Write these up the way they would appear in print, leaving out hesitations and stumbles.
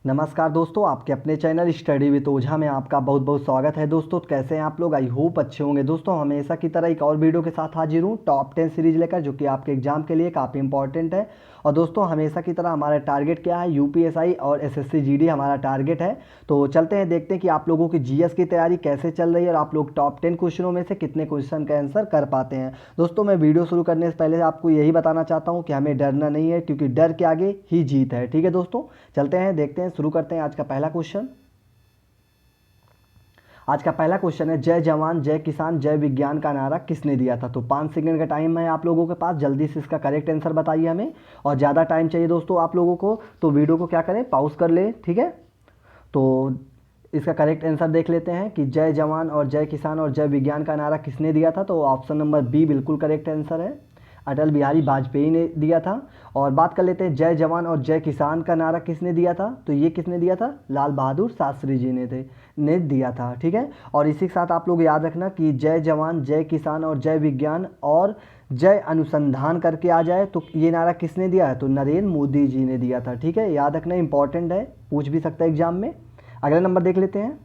नमस्कार दोस्तों, आपके अपने चैनल स्टडी विद ओझा में आपका बहुत बहुत स्वागत है। दोस्तों कैसे हैं आप लोग? आई होप अच्छे होंगे। दोस्तों हमेशा की तरह एक और वीडियो के साथ हाजिर हूँ टॉप 10 सीरीज लेकर, जो कि आपके एग्जाम के लिए काफ़ी इंपॉर्टेंट है। और दोस्तों हमेशा की तरह हमारा टारगेट क्या है? यूपीएसआई और एसएससी जीडी हमारा टारगेट है। तो चलते हैं, देखते हैं कि आप लोगों की जीएस की तैयारी कैसे चल रही है और आप लोग टॉप 10 क्वेश्चनों में से कितने क्वेश्चन का आंसर कर पाते हैं। दोस्तों मैं वीडियो शुरू करने से पहले आपको यही बताना चाहता हूँ कि हमें डरना नहीं है, क्योंकि डर के आगे ही जीत है। ठीक है दोस्तों, चलते हैं, देखते हैं, शुरू करते हैं आज का पहला क्वेश्चन। आज का पहला क्वेश्चन है, जय जवान जय किसान जय विज्ञान का नारा किसने दिया था? तो 5 सेकंड का टाइम है आप लोगों के पास, जल्दी से इसका करेक्ट आंसर बताइए हमें। और ज़्यादा टाइम चाहिए दोस्तों आप लोगों को तो वीडियो को क्या करें, पॉज कर ले। ठीक है, तो इसका करेक्ट आंसर देख लेते हैं कि जय जवान और जय किसान और जय विज्ञान का नारा किसने दिया था। तो ऑप्शन नंबर बी बिल्कुल करेक्ट आंसर है, अटल बिहारी वाजपेयी ने दिया था। और बात कर लेते हैं जय जवान और जय किसान का नारा किसने दिया था। तो ये किसने दिया था? लाल बहादुर शास्त्री जी ने दिया था। ठीक है, और इसी के साथ आप लोग याद रखना कि जय जवान जय किसान और जय विज्ञान और जय अनुसंधान करके आ जाए तो ये नारा किसने दिया है? तो नरेंद्र मोदी जी ने दिया था। ठीक है, याद रखना, इंपॉर्टेंट है, पूछ भी सकता है एग्जाम में। अगला नंबर देख लेते हैं।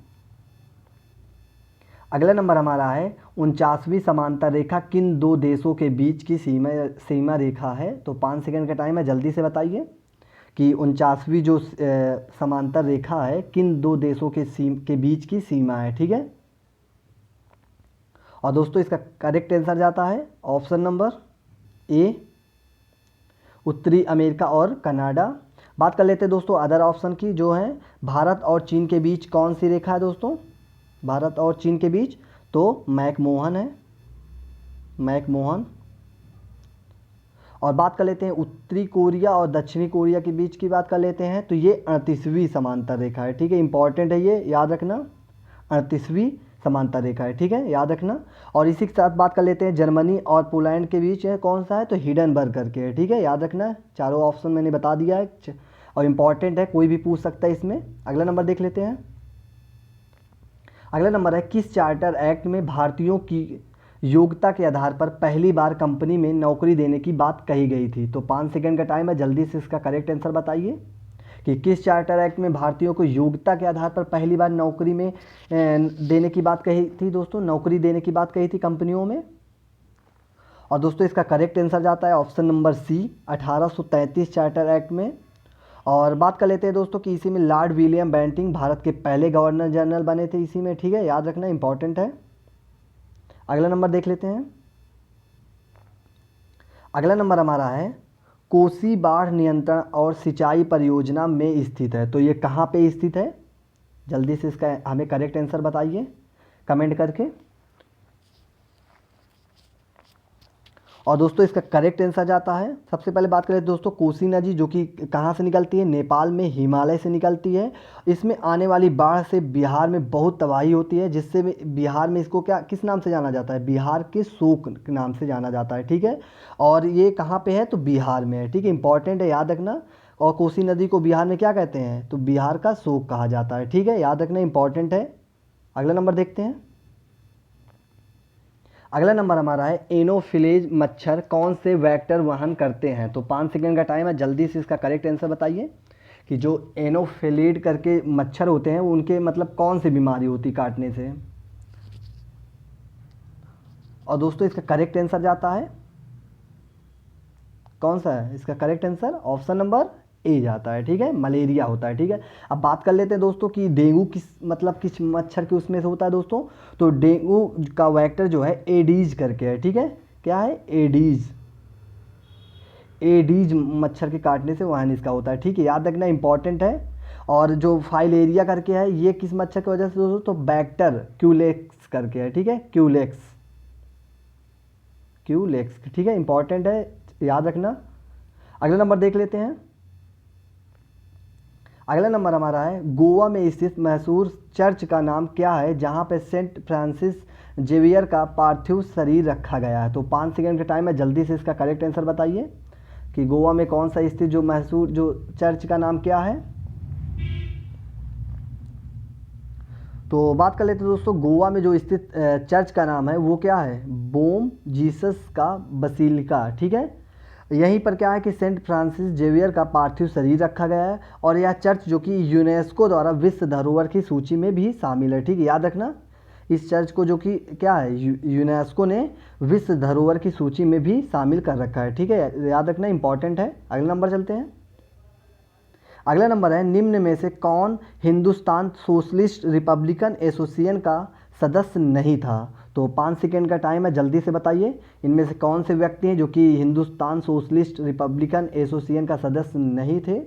अगला नंबर हमारा है, 49वीं समांतर रेखा किन दो देशों के बीच की सीमा रेखा है? तो 5 सेकंड का टाइम है, जल्दी से बताइए कि 49वीं जो समांतर रेखा है किन दो देशों के बीच की सीमा है। ठीक है, और दोस्तों इसका करेक्ट आंसर जाता है ऑप्शन नंबर ए, उत्तरी अमेरिका और कनाडा। बात कर लेते हैं दोस्तों अदर ऑप्शन की, जो है भारत और चीन के बीच कौन सी रेखा है दोस्तों? भारत और चीन के बीच तो मैकमोहन है, मैकमोहन। और बात कर लेते हैं उत्तरी कोरिया और दक्षिणी कोरिया के बीच की बात कर लेते हैं, तो ये 38वीं समांतर रेखा है। ठीक है, इंपॉर्टेंट है, ये याद रखना, 38वीं समांतर रेखा है। ठीक है, याद रखना। और इसी के साथ बात कर लेते हैं जर्मनी और पोलैंड के बीच है कौन सा है? तो हिडनबर्ग करके है। ठीक है, याद रखना, चारों ऑप्शन मैंने बता दिया है और इंपॉर्टेंट है, कोई भी पूछ सकता है इसमें। अगला नंबर देख लेते हैं। अगला नंबर है, किस चार्टर एक्ट में भारतीयों की योग्यता के आधार पर पहली बार कंपनी में नौकरी देने की बात कही गई थी? तो 5 सेकंड का टाइम है, जल्दी से इसका करेक्ट आंसर बताइए कि किस चार्टर एक्ट में भारतीयों को योग्यता के आधार पर पहली बार नौकरी में देने की बात कही थी दोस्तों, नौकरी देने की बात कही थी कंपनियों में। और दोस्तों इसका करेक्ट आंसर जाता है option number C, 1833 charter act में। और बात कर लेते हैं दोस्तों कि इसी में लॉर्ड विलियम बेंटिंग भारत के पहले गवर्नर जनरल बने थे इसी में। ठीक है, याद रखना, इंपॉर्टेंट है। अगला नंबर देख लेते हैं। अगला नंबर हमारा है, कोसी बाढ़ नियंत्रण और सिंचाई परियोजना में स्थित है। तो ये कहाँ पे स्थित है? जल्दी से इसका हमें करेक्ट आंसर बताइए कमेंट करके। और दोस्तों इसका करेक्ट आंसर जाता है, सबसे पहले बात करें दोस्तों कोसी नदी, जो कि कहाँ से निकलती है? नेपाल में हिमालय से निकलती है। इसमें आने वाली बाढ़ से बिहार में बहुत तबाही होती है, जिससे बिहार में इसको क्या किस नाम से जाना जाता है? बिहार के शोक के नाम से जाना जाता है। ठीक है, और ये कहाँ पे है? तो बिहार में है। ठीक है, इंपॉर्टेंट है, याद रखना। और कोसी नदी को बिहार में क्या कहते हैं? तो बिहार का शोक कहा जाता है। ठीक है, याद रखना, इंपॉर्टेंट है। अगला नंबर देखते हैं। अगला नंबर हमारा है, एनोफिलेज मच्छर कौन से वेक्टर वहन करते हैं? तो 5 सेकंड का टाइम है, जल्दी से इसका करेक्ट आंसर बताइए कि जो एनोफिलीड करके मच्छर होते हैं उनके मतलब कौन सी बीमारी होती काटने से। और दोस्तों इसका करेक्ट आंसर जाता है कौन सा है? इसका correct answer option number A जाता है। ठीक है, मलेरिया होता है। ठीक है, अब बात कर लेते हैं दोस्तों कि डेंगू किस मच्छर के उसमें से होता है दोस्तों। तो डेंगू का वेक्टर जो है एडीज करके है। ठीक है, क्या है? एडीज, एडीज मच्छर के काटने से वाहन इसका होता है। ठीक है, याद रखना, इंपॉर्टेंट है। और जो फाइलेरिया करके है ये किस मच्छर की वजह से दोस्तों? तो बैक्टर क्यूलेक्स करके है। ठीक है, क्यूलेक्स, क्यूलेक्स। ठीक है, इंपॉर्टेंट है, याद रखना। अगला नंबर देख लेते हैं। अगला नंबर हमारा है, गोवा में स्थित मशहूर चर्च का नाम क्या है जहां पे सेंट फ्रांसिस जेवियर का पार्थिव शरीर रखा गया है? तो 5 सेकंड का टाइम है, जल्दी से इसका करेक्ट आंसर बताइए कि गोवा में कौन सा स्थित जो मशहूर जो चर्च का नाम क्या है। तो बात कर लेते हैं दोस्तों, गोवा में जो स्थित चर्च का नाम है वो क्या है? बोम जीसस का बसीलिका। ठीक है, यहीं पर क्या है कि सेंट फ्रांसिस जेवियर का पार्थिव शरीर रखा गया है और यह चर्च जो कि यूनेस्को द्वारा विश्व धरोहर की सूची में भी शामिल है। ठीक है, याद रखना इस चर्च को जो कि क्या है यूनेस्को ने विश्व धरोहर की सूची में भी शामिल कर रखा है। ठीक है, याद रखना इंपॉर्टेंट है। अगला नंबर चलते हैं। अगला नंबर है निम्न में से कौन हिंदुस्तान सोशलिस्ट रिपब्लिकन एसोसिएशन का सदस्य नहीं था। तो 5 सेकेंड का टाइम है, जल्दी से बताइए इनमें से कौन से व्यक्ति हैं जो कि हिंदुस्तान सोशलिस्ट रिपब्लिकन एसोसिएशन का सदस्य नहीं थे।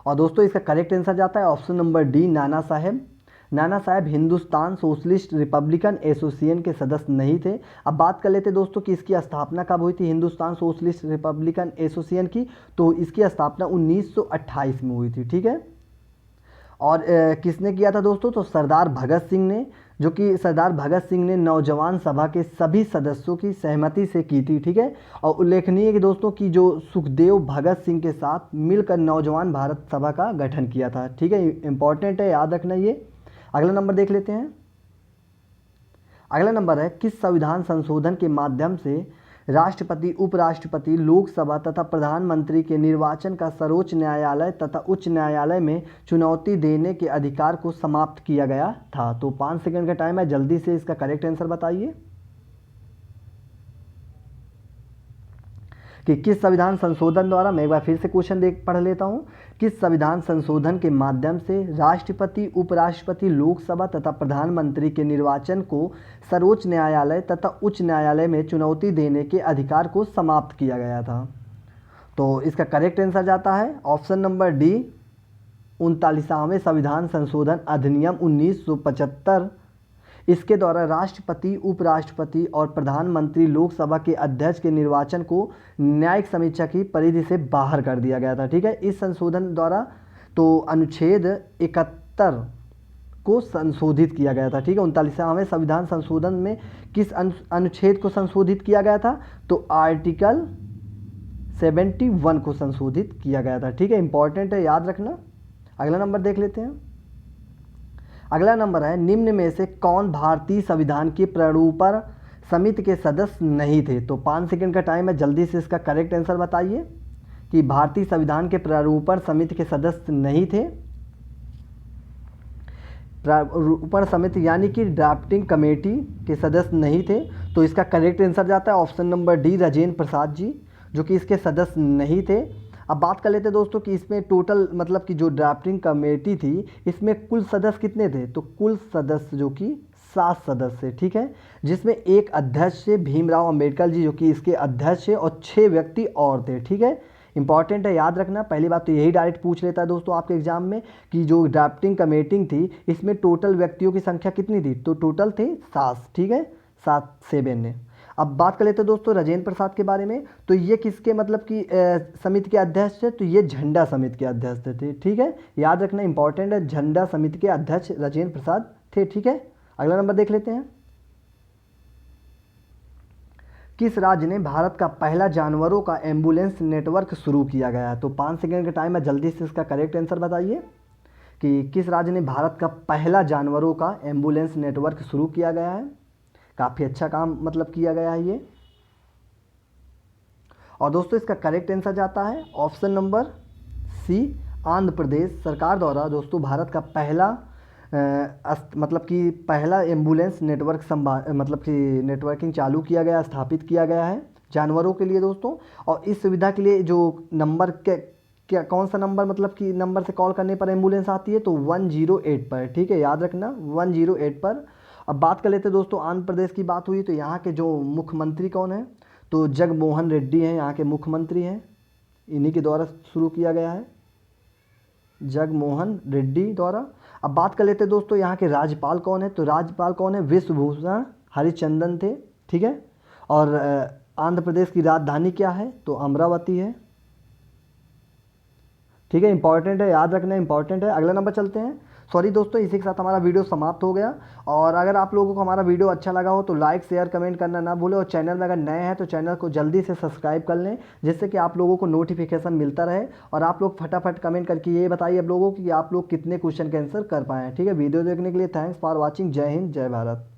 और दोस्तों इसका करेक्ट आंसर जाता है option number D, Nana Saheb. Nana Saheb Hindustan socialist Republican association के सदस्य नहीं थे। अब बात कर लेते दोस्तों कि इसकी स्थापना कब हुई थी हिंदुस्तान सोशलिस्ट रिपब्लिकन एसोसिएशन की। तो इसकी स्थापना 1928 में हुई थी। ठीक है, और किसने किया था दोस्तों, तो सरदार भगत सिंह ने, जो कि सरदार भगत सिंह ने नौजवान सभा के सभी सदस्यों की सहमति से की थी। ठीक है, और उल्लेखनीय है कि दोस्तों कि जो सुखदेव भगत सिंह के साथ मिलकर नौजवान भारत सभा का गठन किया था। ठीक है, इंपॉर्टेंट है, याद रखना ये। अगला नंबर देख लेते हैं। अगला नंबर है किस संविधान संशोधन के माध्यम से राष्ट्रपति, उपराष्ट्रपति, लोकसभा तथा प्रधानमंत्री के निर्वाचन का सर्वोच्च न्यायालय तथा उच्च न्यायालय में चुनौती देने के अधिकार को समाप्त किया गया था। तो 5 सेकंड का टाइम है, जल्दी से इसका करेक्ट आंसर बताइए कि किस संविधान संशोधन द्वारा, मैं एक बार फिर से क्वेश्चन पढ़ लेता हूं, किस संविधान संशोधन के माध्यम से राष्ट्रपति, उपराष्ट्रपति, लोकसभा तथा प्रधानमंत्री के निर्वाचन को सर्वोच्च न्यायालय तथा उच्च न्यायालय में चुनौती देने के अधिकार को समाप्त किया गया था। तो इसका करेक्ट आंसर जाता है ऑप्शन नंबर डी, 39वें संविधान संशोधन अधिनियम 1975। इसके द्वारा राष्ट्रपति, उपराष्ट्रपति और प्रधानमंत्री, लोकसभा के अध्यक्ष के निर्वाचन को न्यायिक समीक्षा की परिधि से बाहर कर दिया गया था। ठीक है, इस संशोधन द्वारा तो अनुच्छेद 71 को संशोधित किया गया था। ठीक है, 39वें संविधान संशोधन में किस अनुच्छेद को संशोधित किया गया था, तो आर्टिकल 71 को संशोधित किया गया था। ठीक है, इंपॉर्टेंट है, याद रखना। अगला नंबर देख लेते हैं। अगला नंबर है निम्न में से कौन भारतीय संविधान की प्रारूपण समिति के सदस्य नहीं थे। तो 5 सेकंड का टाइम है, जल्दी से इसका करेक्ट आंसर बताइए कि भारतीय संविधान के प्रारूपण समिति के सदस्य नहीं थे। प्रारूपण समिति यानी कि ड्राफ्टिंग कमेटी के सदस्य नहीं थे। तो इसका करेक्ट आंसर जाता है option number D, Rajendra Prasad ji, जो कि इसके सदस्य नहीं थे। अब बात कर लेते हैं दोस्तों कि इसमें टोटल मतलब कि जो ड्राफ्टिंग कमेटी थी इसमें कुल सदस्य कितने थे। तो कुल सदस्य जो कि 7 सदस्य। ठीक है, जिसमें एक अध्यक्ष है भीमराव अंबेडकर जी, जो कि इसके अध्यक्ष है, और 6 व्यक्ति और थे। ठीक है, इंपॉर्टेंट है, याद रखना। पहली बात तो यही डायरेक्ट पूछ लेता है दोस्तों आपके एग्जाम में कि जो ड्राफ्टिंग कमेटी थी इसमें टोटल व्यक्तियों की संख्या कितनी थी। तो टोटल थे 7। ठीक है, 7 ने। अब बात कर लेते हैं दोस्तों राजेंद्र प्रसाद के बारे में। तो ये किसके मतलब कि समिति के अध्यक्ष थे, तो ये झंडा समिति के अध्यक्ष थे। ठीक है, याद रखना इंपॉर्टेंट है, झंडा समिति के अध्यक्ष राजेंद्र प्रसाद थे। ठीक है, अगला नंबर देख लेते हैं। किस राज्य ने भारत का पहला जानवरों का एम्बुलेंस नेटवर्क शुरू किया गया। तो 5 सेकंड का टाइम है, जल्दी से इसका करेक्ट आंसर बताइए कि किस राज्य ने भारत का पहला जानवरों का एम्बुलेंस नेटवर्क शुरू किया गया है। काफ़ी अच्छा काम मतलब किया गया है ये। और दोस्तों इसका करेक्ट आंसर जाता है ऑप्शन नंबर सी, आंध्र प्रदेश सरकार द्वारा दोस्तों भारत का पहला मतलब कि पहला एम्बुलेंस नेटवर्क मतलब कि नेटवर्किंग चालू किया गया, स्थापित किया गया है जानवरों के लिए दोस्तों। और इस सुविधा के लिए जो नंबर क्या कौन सा नंबर मतलब कि नंबर से कॉल करने पर एम्बुलेंस आती है, तो 108 पर। ठीक है, याद रखना 108 पर। अब बात कर लेते हैं दोस्तों आंध्र प्रदेश की बात हुई तो यहाँ के जो मुख्यमंत्री कौन है, तो जगमोहन रेड्डी हैं, यहाँ के मुख्यमंत्री हैं, इन्हीं के द्वारा शुरू किया गया है, जगमोहन रेड्डी द्वारा। अब बात कर लेते हैं दोस्तों यहाँ के राज्यपाल कौन है, तो राज्यपाल कौन है, विश्वभूषण हरिचंदन थे। ठीक है, और आंध्र प्रदेश की राजधानी क्या है, तो अमरावती है। ठीक है, इंपॉर्टेंट है, याद रखना इंपॉर्टेंट है। अगला नंबर चलते हैं। सॉरी दोस्तों, इसी के साथ हमारा वीडियो समाप्त हो गया। और अगर आप लोगों को हमारा वीडियो अच्छा लगा हो तो लाइक, शेयर, कमेंट करना ना भूलें। और चैनल में अगर नए हैं तो चैनल को जल्दी से सब्सक्राइब कर लें, जिससे कि आप लोगों को नोटिफिकेशन मिलता रहे। और आप लोग फटाफट कमेंट करके ये बताइए आप लोगों को कि आप लोग कितने क्वेश्चन के आंसर कर पाए हैं। ठीक है, वीडियो देखने के लिए थैंक्स फॉर वॉचिंग। जय हिंद, जय भारत।